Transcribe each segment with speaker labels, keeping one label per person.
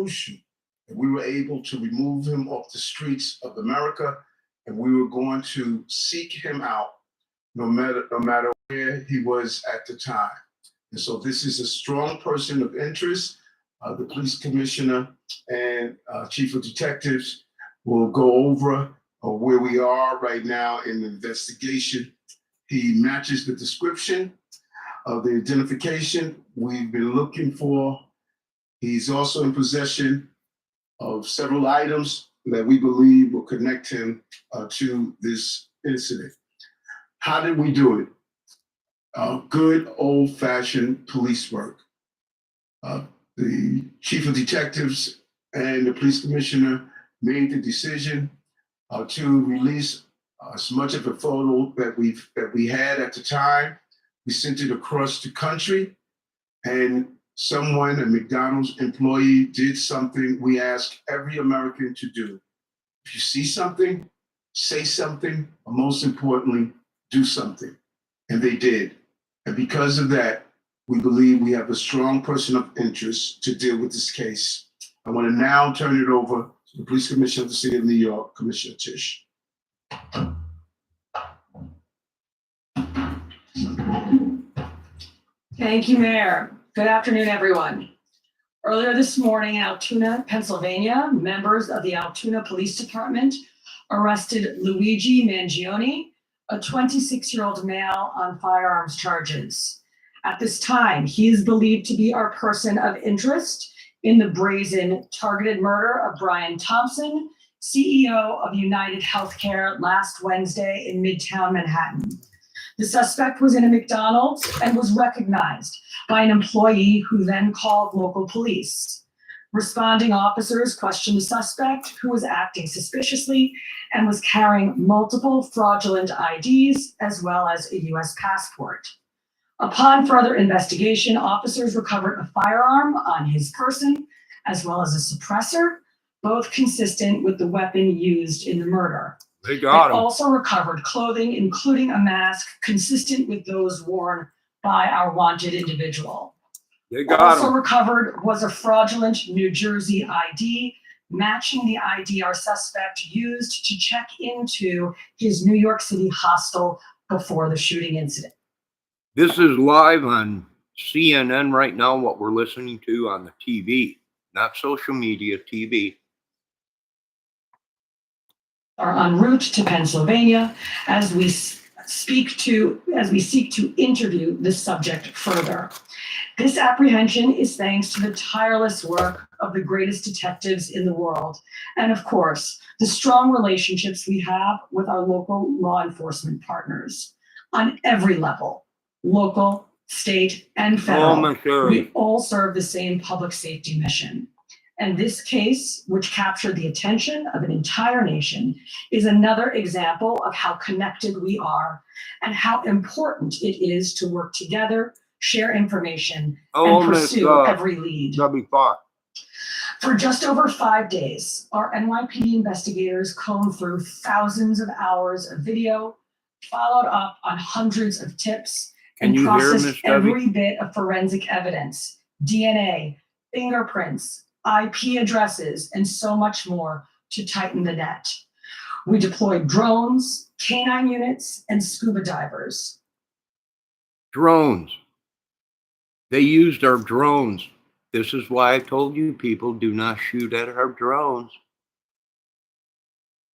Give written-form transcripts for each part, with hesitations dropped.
Speaker 1: solution. And we were able to remove him off the streets of America, and we were going to seek him out no matter where he was at the time. And so this is a strong person of interest. The police commissioner and chief of detectives will go over where we are right now in the investigation. He matches the description of the identification we've been looking for. He's also in possession of several items that we believe will connect him to this incident. How did we do it? Good old-fashioned police work. The chief of detectives and the police commissioner made the decision to release as much of the photo that we had at the time. We sent it across the country, and someone, a McDonald's employee, did something we ask every American to do. If you see something, say something, or most importantly, do something. And they did. And because of that, we believe we have a strong person of interest to deal with this case. I want to now turn it over to the Police Commissioner of the City of New York, Commissioner Tisch.
Speaker 2: Thank you, Mayor. Good afternoon, everyone. Earlier this morning in Altoona, Pennsylvania, members of the Altoona Police Department arrested Luigi Mangione, a 26-year-old male, on firearms charges. At this time, he is believed to be our person of interest in the brazen targeted murder of Brian Thompson, CEO of United Healthcare, last Wednesday in Midtown Manhattan. The suspect was in a McDonald's and was recognized by an employee who then called local police. Responding officers questioned the suspect, who was acting suspiciously and was carrying multiple fraudulent IDs as well as a US passport. Upon further investigation, officers recovered a firearm on his person as well as a suppressor, both consistent with the weapon used in the murder.
Speaker 3: They got him.
Speaker 2: Also recovered clothing, including a mask consistent with those worn by our wanted individual.
Speaker 3: They got
Speaker 2: Also
Speaker 3: him.
Speaker 2: recovered was a fraudulent New Jersey ID, matching the ID our suspect used to check into his New York City hostel before the shooting incident.
Speaker 3: This is live on CNN right now, what we're listening to on the TV, not social media, TV.
Speaker 2: Are en route to Pennsylvania as we seek to interview the subject further. This apprehension is thanks to the tireless work of the greatest detectives in the world, and of course, the strong relationships we have with our local law enforcement partners on every level, local, state, and federal. We all serve the same public safety mission. And this case, which captured the attention of an entire nation, is another example of how connected we are and how important it is to work together, share information, and pursue every lead. For just over 5 days, our NYPD investigators combed through thousands of hours of video, followed up on hundreds of tips, and processed every bit of forensic evidence, DNA, fingerprints, IP addresses, and so much more to tighten the net. We deployed drones, canine units, and scuba divers.
Speaker 3: Drones. They used our drones. This is why I told you people do not shoot at our drones.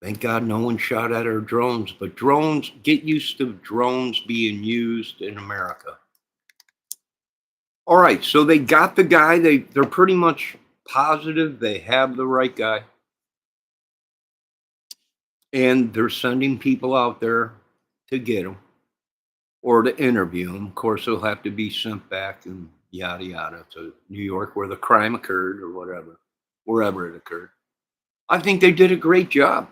Speaker 3: Thank God no one shot at our drones, but drones, get used to drones being used in America. All right, so they got the guy. They're pretty much positive they have the right guy. And they're sending people out there to get him or to interview him. Of course, he'll have to be sent back and yada, yada to New York where the crime occurred or whatever, wherever it occurred. I think they did a great job.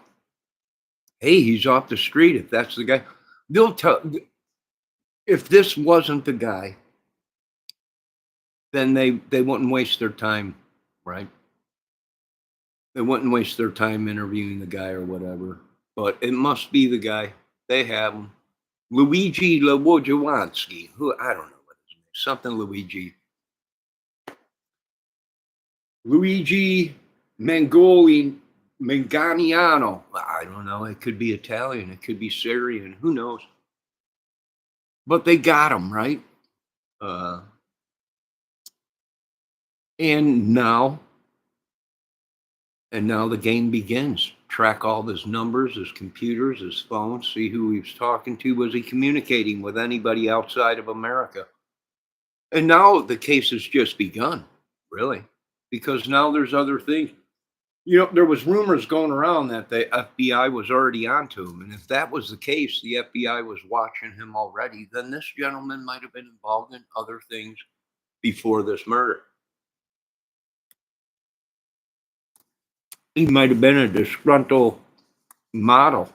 Speaker 3: Hey, he's off the street. If that's the guy, they'll tell. If this wasn't the guy, then they wouldn't waste their time, right? They wouldn't waste their time interviewing the guy or whatever. But it must be the guy. They have him. Luigi Lewojanski, who I don't know what his name is. Something Luigi. Luigi Manganiano. I don't know. It could be Italian. It could be Syrian. Who knows? But they got him, right? And now the game begins. Track all his numbers, his computers, his phones, see who he was talking to. Was he communicating with anybody outside of America? And now the case has just begun, really, because now there's other things. You know, there was rumors going around that the FBI was already onto him. And if that was the case, the FBI was watching him already, then this gentleman might have been involved in other things before this murder. He might have been a disgruntled model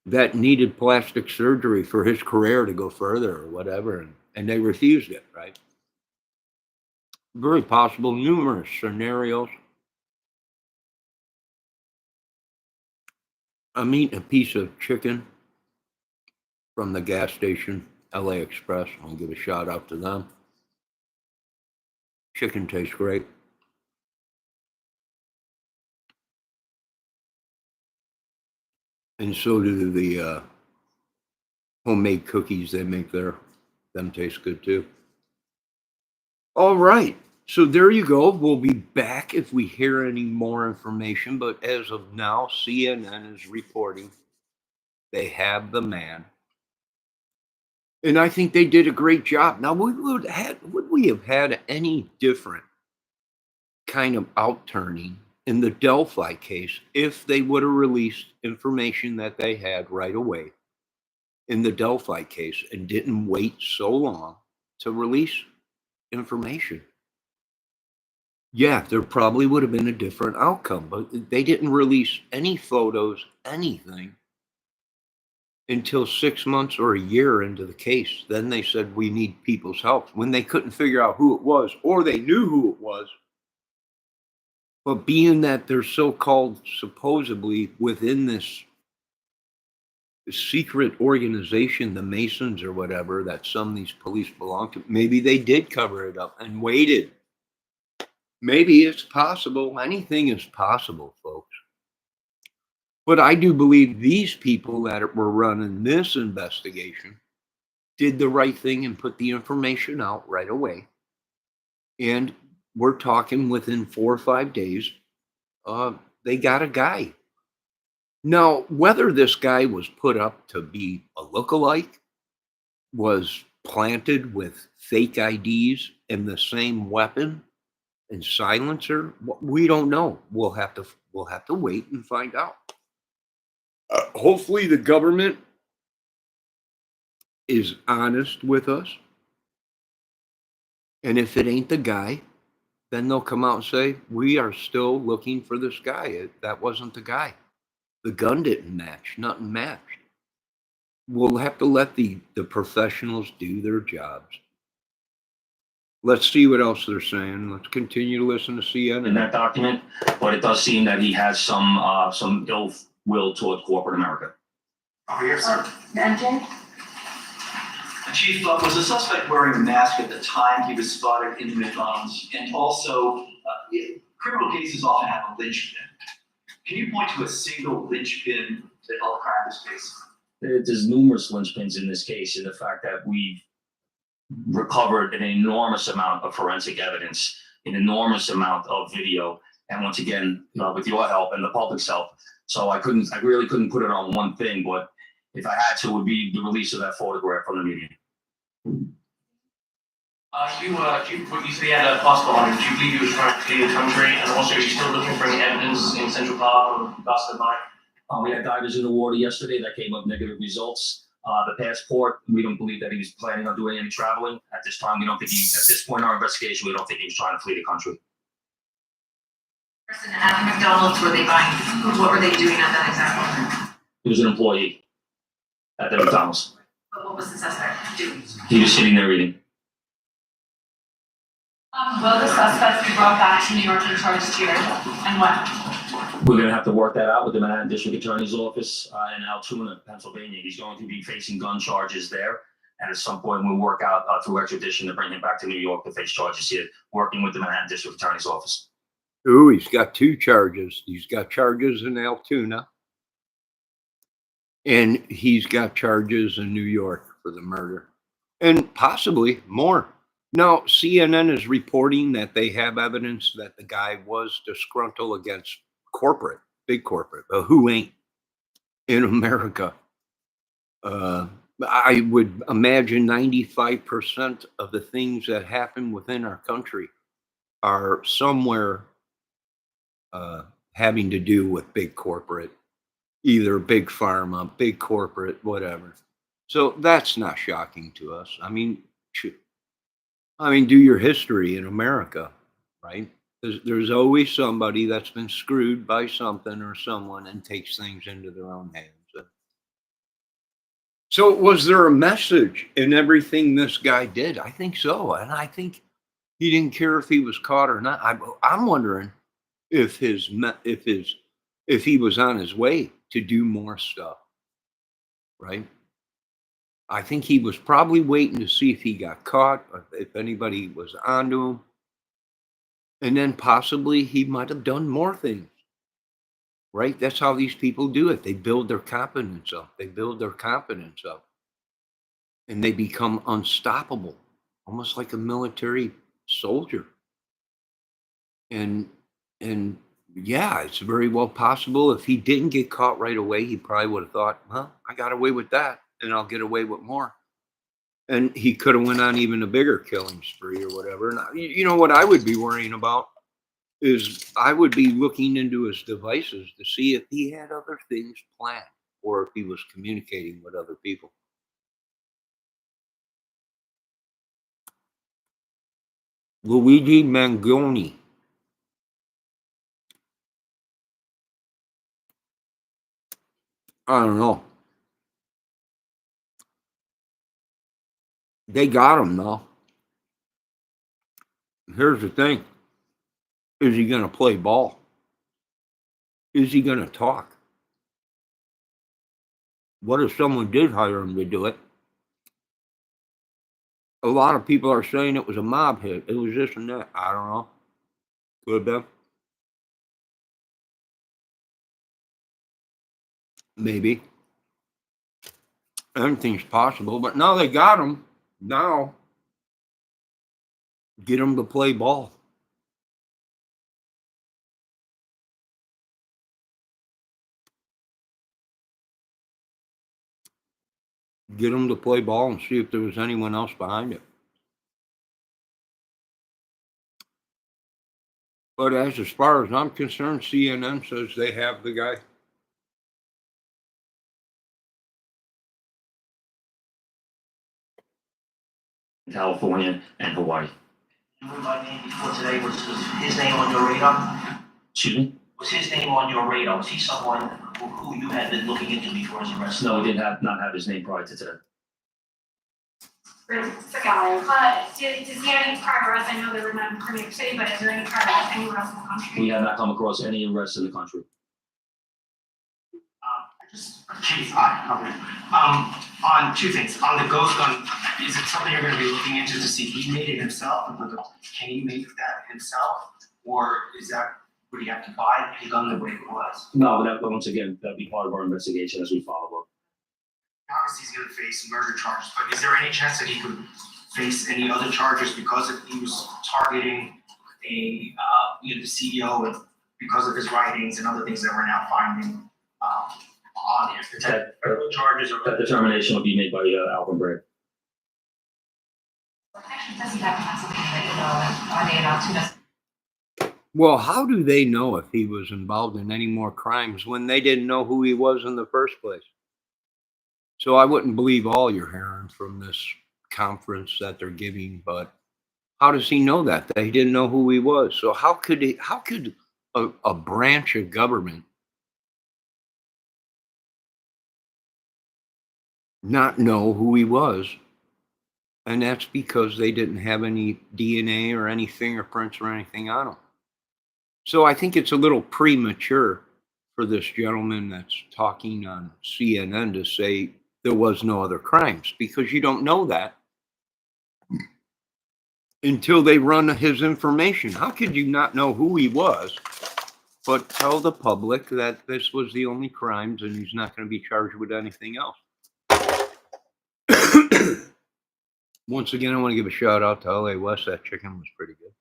Speaker 3: that needed plastic surgery for his career to go further or whatever, and they refused it, right? Very possible, numerous scenarios. I'm eating a piece of chicken from the gas station, LA Express. I'll give a shout out to them. Chicken tastes great. And so do the homemade cookies they make there. Them taste good too. All right. So there you go. We'll be back if we hear any more information. But as of now, CNN is reporting they have the man. And I think they did a great job. Now, would we have had any different kind of outturning in the Delphi case if they would have released information that they had right away in the Delphi case and didn't wait so long to release information? Yeah, there probably would have been a different outcome, but they didn't release any photos, anything, until 6 months or a year into the case. Then they said, we need people's help, when they couldn't figure out who it was, or they knew who it was. But being that they're so-called supposedly within this secret organization, the Masons or whatever, that some of these police belong to, maybe they did cover it up and waited. Maybe it's possible. Anything is possible, folks. But I do believe these people that were running this investigation did the right thing and put the information out right away. And we're talking within 4 or 5 days, they got a guy. Now, whether this guy was put up to be a lookalike, was planted with fake IDs and the same weapon and silencer, we don't know. We'll have to wait and find out. Hopefully the government is honest with us. And if it ain't the guy, then they'll come out and say, we are still looking for this guy. That wasn't the guy. The gun didn't match. Nothing matched. We'll have to let the professionals do their jobs. Let's see what else they're saying. Let's continue to listen to CNN.
Speaker 4: In that document, but it does seem that he has some ill will towards corporate America.
Speaker 5: Oh, yes, sir.
Speaker 2: MJ?
Speaker 5: Chief, was the suspect wearing a mask at the time he was spotted in the McDonald's? And also, criminal cases often have a linchpin. Can you point to a single linchpin that helped crack this case?
Speaker 4: There's numerous linchpins in this case, in the fact that we've recovered an enormous amount of forensic evidence, an enormous amount of video, and once again, with your help and the public's help. So I really couldn't put it on one thing, but if I had to, it would be the release of that photograph from the media.
Speaker 6: You said he had a passport on him. Do you believe he was trying to flee the country? And also, are you still looking for any evidence in Central Park or Boston Mine?
Speaker 4: We had divers in the water yesterday that came up negative results. The passport, we don't believe that he was planning on doing any traveling. At this time, we don't think at this point in our investigation, we don't think he was trying to flee the country.
Speaker 7: Person at the McDonald's were they buying food? What were they doing at that exact moment?
Speaker 4: He was an employee at the McDonald's.
Speaker 7: But what was the suspect doing?
Speaker 4: He was sitting there eating.
Speaker 7: Will the suspect be brought back to New York and charged here? And when?
Speaker 4: We're going to have to work that out with the Manhattan District Attorney's Office in Altoona, Pennsylvania. He's going to be facing gun charges there. And at some point, we'll work out through extradition to bring him back to New York to face charges here, working with the Manhattan District Attorney's Office.
Speaker 3: Ooh, he's got 2 charges. He's got charges in Altoona, and he's got charges in New York for the murder, and possibly more. Now, CNN is reporting that they have evidence that the guy was disgruntled against corporate, big corporate, but who ain't in America? I would imagine 95% of the things that happen within our country are somewhere having to do with big corporate, either big pharma, big corporate, whatever. So that's not shocking to us. I mean, do your history in America, right? There's always somebody that's been screwed by something or someone and takes things into their own hands. So was there a message in everything this guy did? I think so. And I think he didn't care if he was caught or not. I'm wondering if he was on his way to do more stuff, right? I think he was probably waiting to see if he got caught, or if anybody was onto him. And then possibly he might have done more things, right? That's how these people do it. They build their confidence up. And they become unstoppable, almost like a military soldier. And yeah, it's very well possible if he didn't get caught right away, he probably would have thought, well, I got away with that, and I'll get away with more. And he could have went on even a bigger killing spree or whatever. And you know what I would be worrying about is I would be looking into his devices to see if he had other things planned or if he was communicating with other people. Luigi Mangoni. I don't know. They got him though. Here's the thing. Is he going to play ball? Is he going to talk? What if someone did hire him to do it? A lot of people are saying it was a mob hit. It was this and that. I don't know. Could have been. Maybe. Anything's possible. But now they got him. Now, get him to play ball. Get him to play ball and see if there was anyone else behind it. But as far as I'm concerned, CNN says they have the guy.
Speaker 4: California and Hawaii.
Speaker 8: By name before today, was his name on your radar?
Speaker 4: Excuse me?
Speaker 8: Was his name on your radar? Was he someone who you had been looking into before his arrest?
Speaker 4: No, we did not have his name prior to today.
Speaker 7: So, does he have any prior arrests? I know there were none in New York City, but is there any prior arrests anywhere else in the country?
Speaker 4: We have not come across any arrests in the country.
Speaker 9: Chief, on 2 things. On the ghost gun, is it something you're gonna be looking into to see if he made it himself? Can he make that himself? Or would he have to buy the gun the way it was?
Speaker 4: No, once again, that'd be part of our investigation as we follow up.
Speaker 9: Obviously, he's gonna face murder charges, but is there any chance that he could face any other charges because he was targeting the CEO and because of his writings and other things that we're now finding on him? Is that federal charges or?
Speaker 4: That determination will be made by Alvin Bragg.
Speaker 7: Actually, does he have Pennsylvania, Altoona?
Speaker 3: Well, how do they know if he was involved in any more crimes when they didn't know who he was in the first place? So I wouldn't believe all you're hearing from this conference that they're giving, but how does he know that? They didn't know who he was. So how could a branch of government not know who he was? And that's because they didn't have any DNA or any fingerprints or anything on him. So I think it's a little premature for this gentleman that's talking on CNN to say there was no other crimes, because you don't know that until they run his information. How could you not know who he was, but tell the public that this was the only crimes and he's not going to be charged with anything else? Once again, I want to give a shout out to LA West. That chicken was pretty good.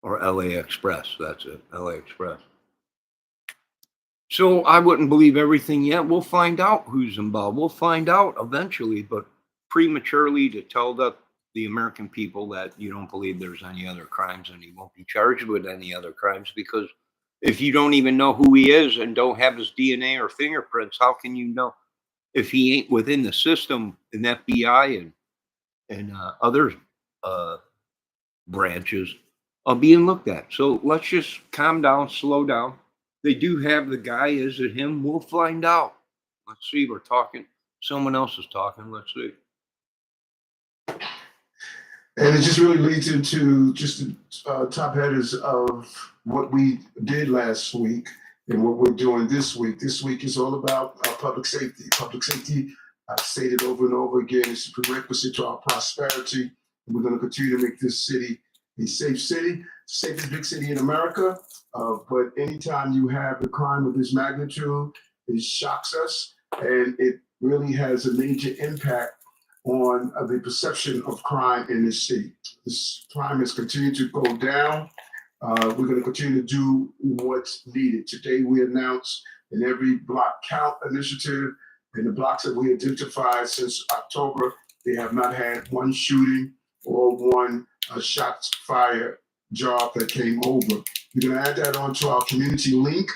Speaker 3: Or LA Express. That's it. LA Express. So I wouldn't believe everything yet. We'll find out who's involved. We'll find out eventually, but prematurely to tell the American people that you don't believe there's any other crimes and he won't be charged with any other crimes, because if you don't even know who he is and don't have his DNA or fingerprints, how can you know if he ain't within the system in FBI and other branches are being looked at? So let's just calm down, slow down. They do have the guy. Is it him? We'll find out. Let's see. We're talking. Someone else is talking. Let's see.
Speaker 1: And it just really leads into just the top headers of what we did last week and what we're doing this week. This week is all about public safety. Public safety, I've stated over and over again, is a prerequisite to our prosperity. And we're going to continue to make this city a safe city, safest big city in America. But anytime you have a crime of this magnitude, it shocks us, and it really has a major impact on the perception of crime in this city. This crime has continued to go down. We're going to continue to do what's needed. Today, we announced in every block count initiative, in the blocks that we identified since October, they have not had one shooting or one shots fired job that came over. We're going to add that onto our community link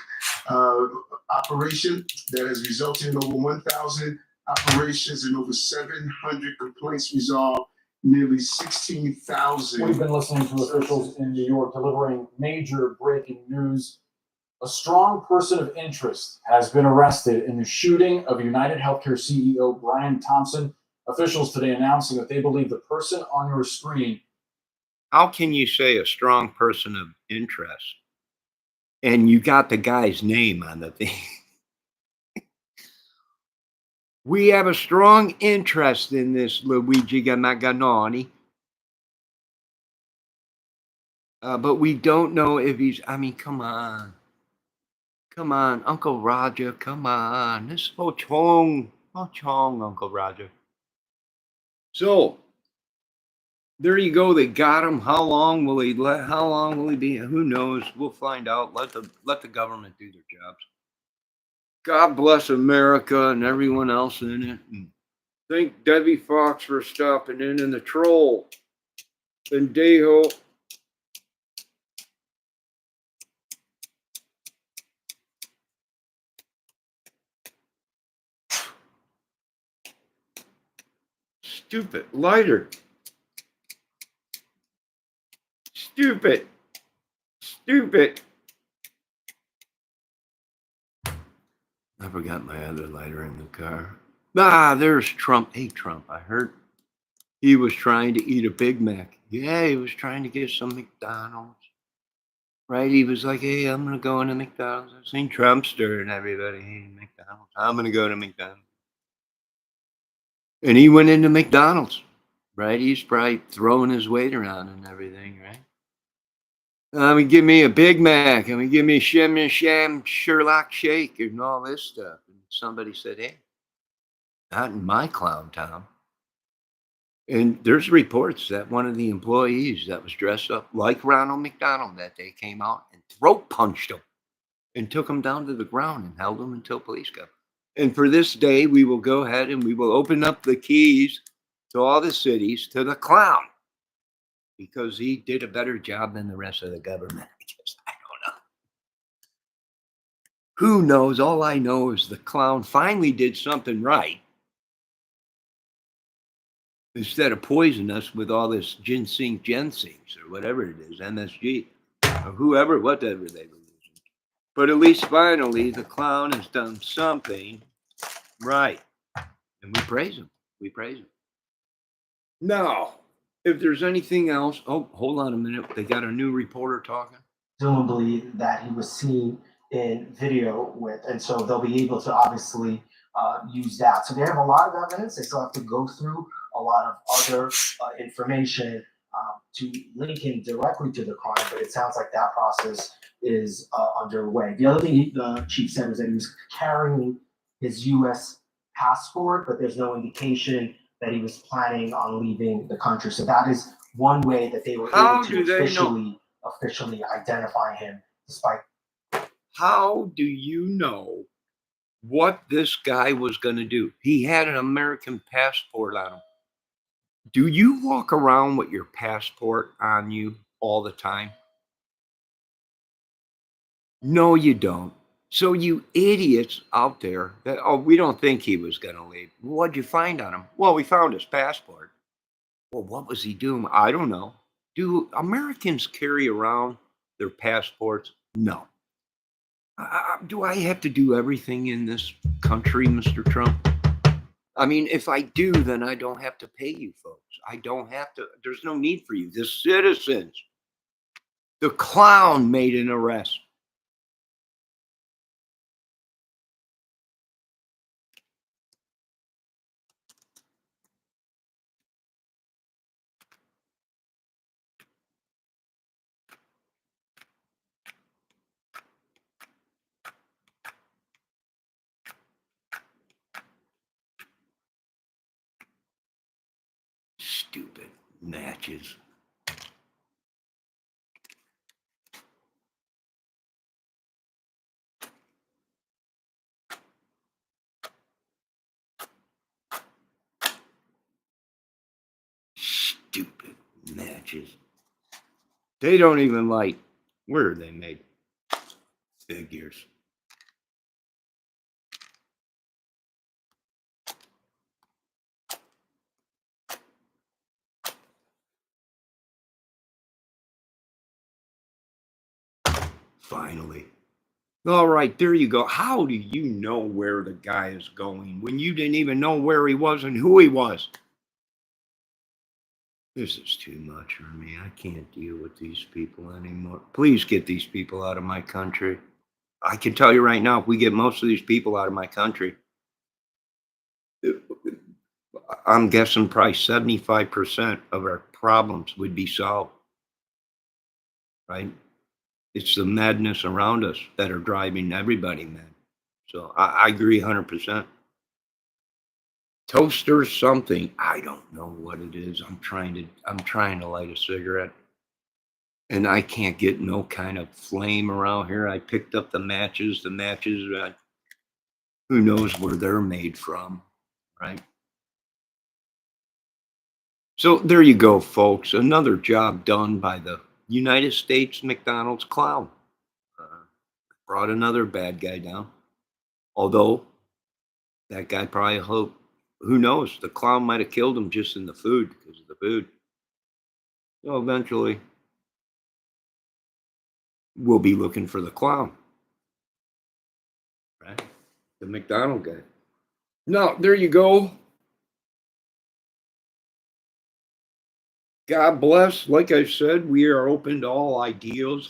Speaker 1: operation that has resulted in over 1,000 operations and over 700 complaints resolved, nearly 16,000.
Speaker 10: We've been listening to officials in New York delivering major breaking news. A strong person of interest has been arrested in the shooting of United Healthcare CEO Brian Thompson. Officials today announcing that they believe the person on your screen.
Speaker 3: How can you say a strong person of interest and you got the guy's name on the thing? We have a strong interest in this Luigi Maganoni, but we don't know if he's, I mean, come on, Uncle Roger, come on, this is Ho Chong, Uncle Roger. So, there you go, they got him. How long will he be? Who knows? We'll find out. Let the government do their jobs. God bless America and everyone else in it. And thank Debbie Fox for stopping in, and the troll. Bendejo. Stupid lighter. Stupid. I forgot my other lighter in the car. There's Trump. Hey, Trump, I heard he was trying to eat a Big Mac. Yeah, he was trying to get some McDonald's. Right? He was like, hey, I'm going to go into McDonald's. I've seen Trump stirring everybody. Hey, McDonald's. I'm going to go to McDonald's. And he went into McDonald's. Right? He's probably throwing his weight around and everything, right? Give me a Big Mac. Give me a sham Sherlock shake and all this stuff. And somebody said, hey, not in my clown town. And there's reports that one of the employees that was dressed up like Ronald McDonald that day came out and throat punched him and took him down to the ground and held him until police got. And for this day, we will go ahead and we will open up the keys to all the cities to the clown, because he did a better job than the rest of the government. I don't know. Who knows? All I know is the clown finally did something right. Instead of poisoning us with all this ginseng or whatever it is, MSG, or whoever, whatever they were using. But at least finally, the clown has done something right. And we praise him. Now, if there's anything else, hold on a minute. They got a new reporter talking.
Speaker 11: Presumably that he was seen in video with, and so they'll be able to obviously
Speaker 9: use that. So they have a lot of evidence. They still have to go through a lot of other information to link him directly to the crime, but it sounds like that process is underway. The other thing the chief said was that he was carrying his U.S. passport, but there's no indication that he was planning on leaving the country. So that is one way that they were
Speaker 3: How
Speaker 9: able
Speaker 3: do
Speaker 9: to
Speaker 3: they know?
Speaker 9: officially identify him, despite.
Speaker 3: How do you know what this guy was going to do? He had an American passport on him. Do you walk around with your passport on you all the time? No, you don't. So you idiots out there that, oh, we don't think he was going to leave. What'd you find on him? Well, we found his passport. Well, what was he doing? I don't know. Do Americans carry around their passports? No. Do I have to do everything in this country, Mr. Trump? I mean, if I do, then I don't have to pay you folks. I don't have to. There's no need for you. The citizens. The clown made an arrest. Stupid matches. Stupid matches. They don't even like, where are they made? Figures. Finally. All right, there you go. How do you know where the guy is going when you didn't even know where he was and who he was? This is too much for me. I can't deal with these people anymore. Please get these people out of my country. I can tell you right now, if we get most of these people out of my country, I'm guessing probably 75% of our problems would be solved. Right? It's the madness around us that are driving everybody mad. So I agree 100%. Toaster something. I don't know what it is. I'm trying to light a cigarette. And I can't get no kind of flame around here. I picked up the matches. Who knows where they're made from, right? So there you go, folks. Another job done by the United States McDonald's clown. Brought another bad guy down. Although that guy probably hoped, who knows, the clown might have killed him just in the food because of the food. So eventually, we'll be looking for the clown. Right? The McDonald guy. Now, there you go. God bless. Like I said, we are open to all ideas.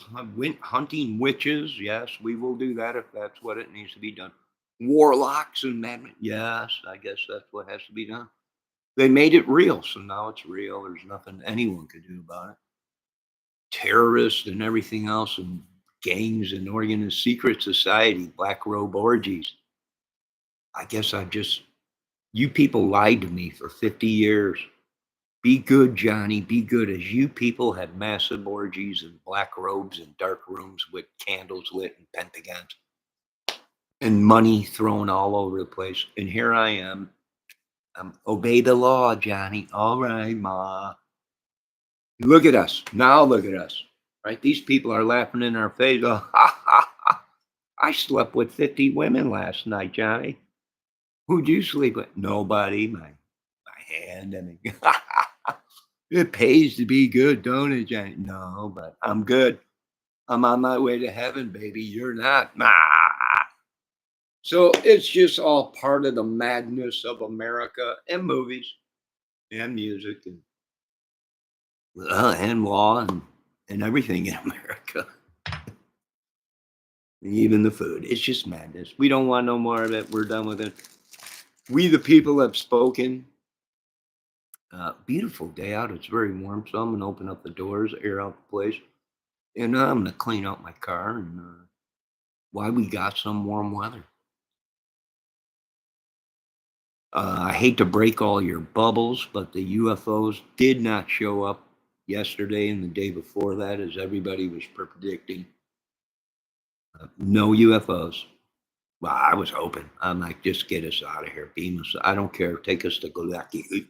Speaker 3: Hunting witches. Yes, we will do that if that's what it needs to be done. Warlocks and madmen. Yes, I guess that's what has to be done. They made it real, so now it's real. There's nothing anyone could do about it. Terrorists and everything else, and gangs and organized secret society, black robe orgies. I guess you people lied to me for 50 years. Be good, Johnny, be good, as you people have massive orgies and black robes and dark rooms with candles lit and pentagons and money thrown all over the place. And here I am. Obey the law, Johnny. All right, Ma. Look at us. Now look at us. Right? These people are laughing in our face. Oh, ha, ha, ha. I slept with 50 women last night, Johnny. Who'd you sleep with? Nobody. My hand. I mean, it pays to be good, don't it, Johnny? No, but I'm good. I'm on my way to heaven, baby. You're not. Nah. So it's just all part of the madness of America and movies and music and law and everything in America. Even the food. It's just madness. We don't want no more of it. We're done with it. We the people have spoken. Beautiful day out. It's very warm, so I'm gonna open up the doors, air out the place, and I'm gonna clean out my car. And why we got some warm weather. I hate to break all your bubbles, but the UFOs did not show up yesterday and the day before that, as everybody was predicting. No UFOs. Well, I was hoping. I'm like, just get us out of here. Beam us. I don't care. Take us to Galaki.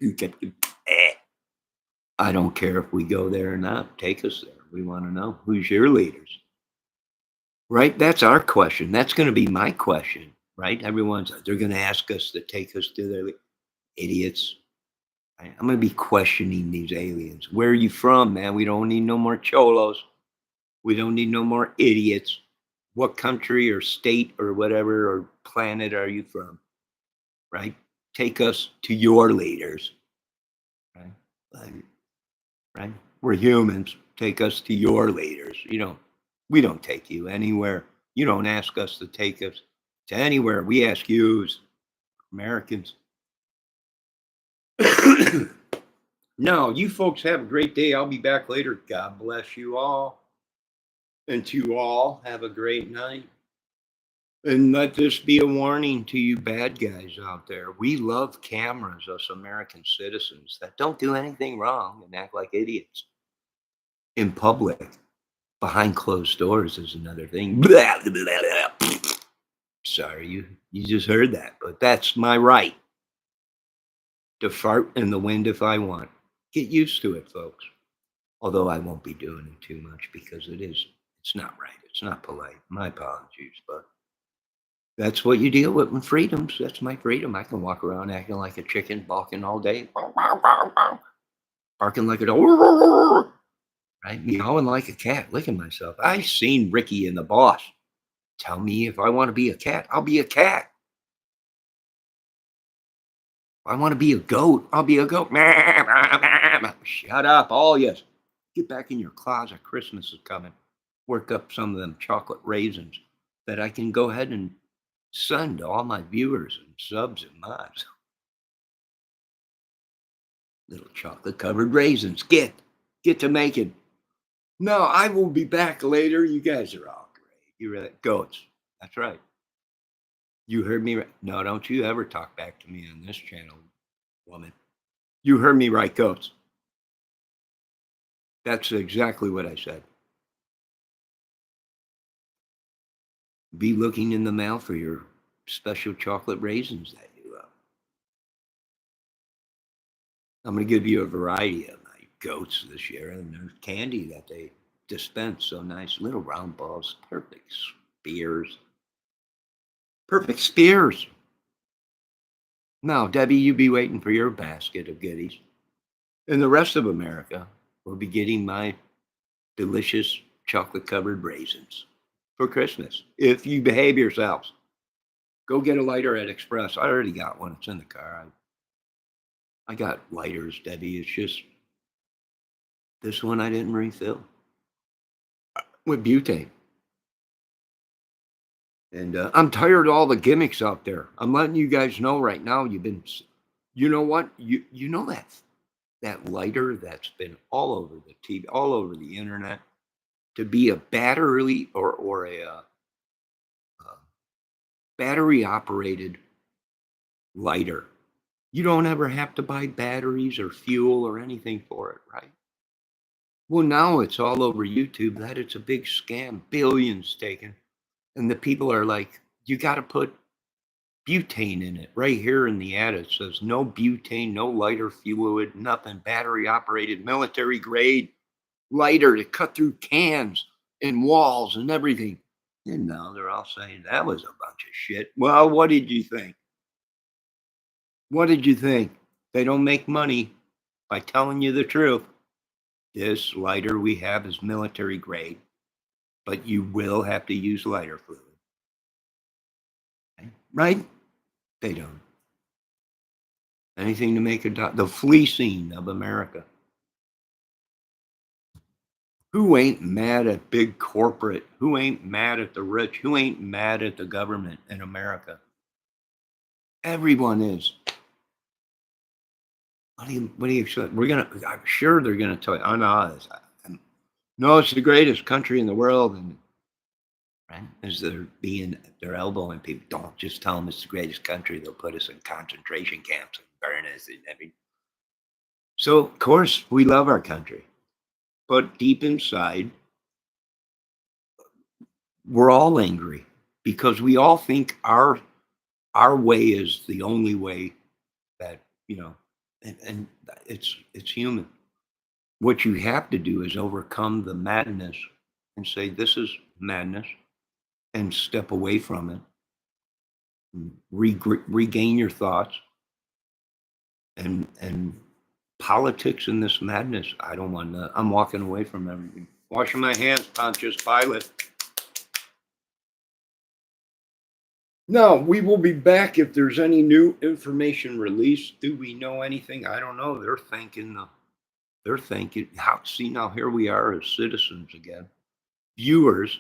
Speaker 3: I don't care if we go there or not. Take us there. We want to know who's your leaders. Right? That's our question. That's going to be my question. Right? They're going to ask us to take us to their idiots. I'm going to be questioning these aliens. Where are you from, man? We don't need no more cholos. We don't need no more idiots. What country or state or whatever or planet are you from? Right? Take us to your leaders. Right? Right? We're humans. Take us to your leaders. We don't take you anywhere. You don't ask us to take us to anywhere. We ask you as Americans. No, you folks have a great day. I'll be back later. God bless you all. And to all, have a great night. And let this be a warning to you bad guys out there. We love cameras, us American citizens that don't do anything wrong and act like idiots. In public, behind closed doors is another thing. Blah, blah, blah, blah. Sorry, you just heard that, but that's my right to fart in the wind if I want. Get used to it, folks. Although I won't be doing it too much because it's not right. It's not polite. My apologies, but that's what you deal with in freedoms. That's my freedom. I can walk around acting like a chicken, barking all day, barking like a dog, right? Meowing like a cat, licking myself. I seen Ricky and the Boss. Tell me if I want to be a cat, I'll be a cat. If I want to be a goat, I'll be a goat. Shut up, all yes. Get back in your closet. Christmas is coming. Work up some of them chocolate raisins that I can go ahead and send to all my viewers and subs and mods. Little chocolate covered raisins. Get to making. No, I will be back later. You guys are all great. You're right. Goats. That's right. You heard me right. No, don't you ever talk back to me on this channel, woman. You heard me right, goats. That's exactly what I said. Be looking in the mail for your special chocolate raisins that you love. I'm going to give you a variety of my goats this year, and there's candy that they dispense. So nice, little round balls, perfect spears. Perfect spears. Now, Debbie, you be waiting for your basket of goodies. And the rest of America will be getting my delicious chocolate-covered raisins for Christmas. If you behave yourselves, go get a lighter at Express. I already got one. It's in the car. I got lighters, Debbie. It's just this one I didn't refill with butane. And I'm tired of all the gimmicks out there. I'm letting you guys know right now. You know what? You know that lighter that's been all over the TV, all over the internet, to be a battery or a battery operated lighter. You don't ever have to buy batteries or fuel or anything for it, right? Well, now it's all over YouTube that it's a big scam, billions taken. And the people are like, you got to put butane in it. Right here in the ad, it says no butane, no lighter fluid, nothing. Battery operated, military grade lighter to cut through cans and walls and everything. And now they're all saying that was a bunch of shit. Well, what did you think? What did you think? They don't make money by telling you the truth. This lighter we have is military grade, but you will have to use lighter fluid. Right? They don't. Anything to make the fleecing of America. Who ain't mad at big corporate? Who ain't mad at the rich? Who ain't mad at the government in America? Everyone is. What do you expect? I'm sure they're gonna tell you, oh no, no, it's the greatest country in the world. And right, as they're they're elbowing people, don't just tell them it's the greatest country. They'll put us in concentration camps and burn us and everything. So of course we love our country, but deep inside, we're all angry because we all think our way is the only way that, and it's human. What you have to do is overcome the madness and say, this is madness, and step away from it, regain your thoughts, and politics in this madness. I don't want to, I'm walking away from everything. Washing my hands, Pontius Pilate. No, we will be back if there's any new information released. Do we know anything? I don't know. They're thinking, see, now here we are as citizens again, viewers,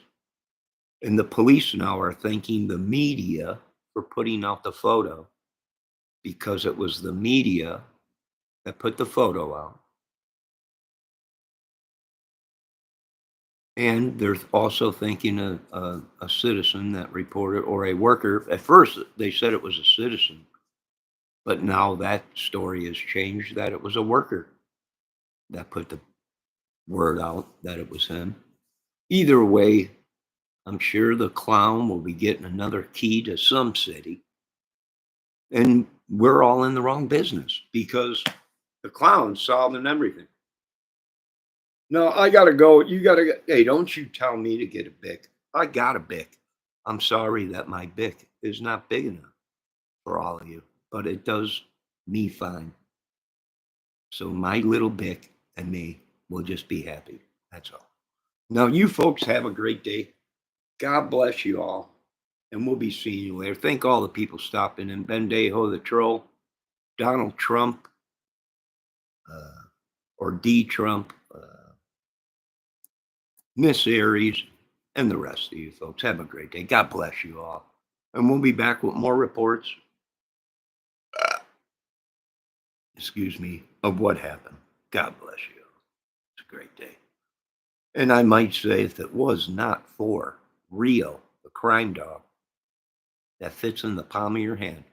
Speaker 3: and the police now are thanking the media for putting out the photo because it was the media that put the photo out. And they're also thanking a citizen that reported, or a worker. At first, they said it was a citizen, but now that story has changed that it was a worker that put the word out that it was him. Either way, I'm sure the clown will be getting another key to some city. And we're all in the wrong business because the clown's solving everything. No, I gotta go. You gotta go. Hey, don't you tell me to get a Bic. I got a Bic. I'm sorry that my Bic is not big enough for all of you, but it does me fine. So my little Bic and me will just be happy. That's all. Now, you folks have a great day. God bless you all. And we'll be seeing you later. Thank all the people stopping in. Bendejo the Troll, Donald Trump, or D. Trump, Miss Aries, and the rest of you folks. Have a great day. God bless you all. And we'll be back with more reports, of what happened. God bless you. It's a great day. And I might say, if it was not for Rio, the crime dog that fits in the palm of your hand,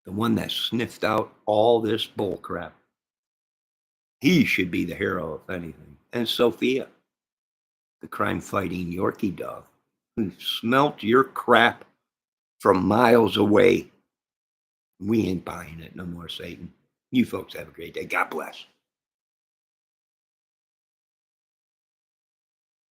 Speaker 3: the one that sniffed out all this bull crap, he should be the hero, if anything. And Sophia, the crime-fighting Yorkie dog, who smelt your crap from miles away. We ain't buying it no more, Satan. You folks have a great day. God bless.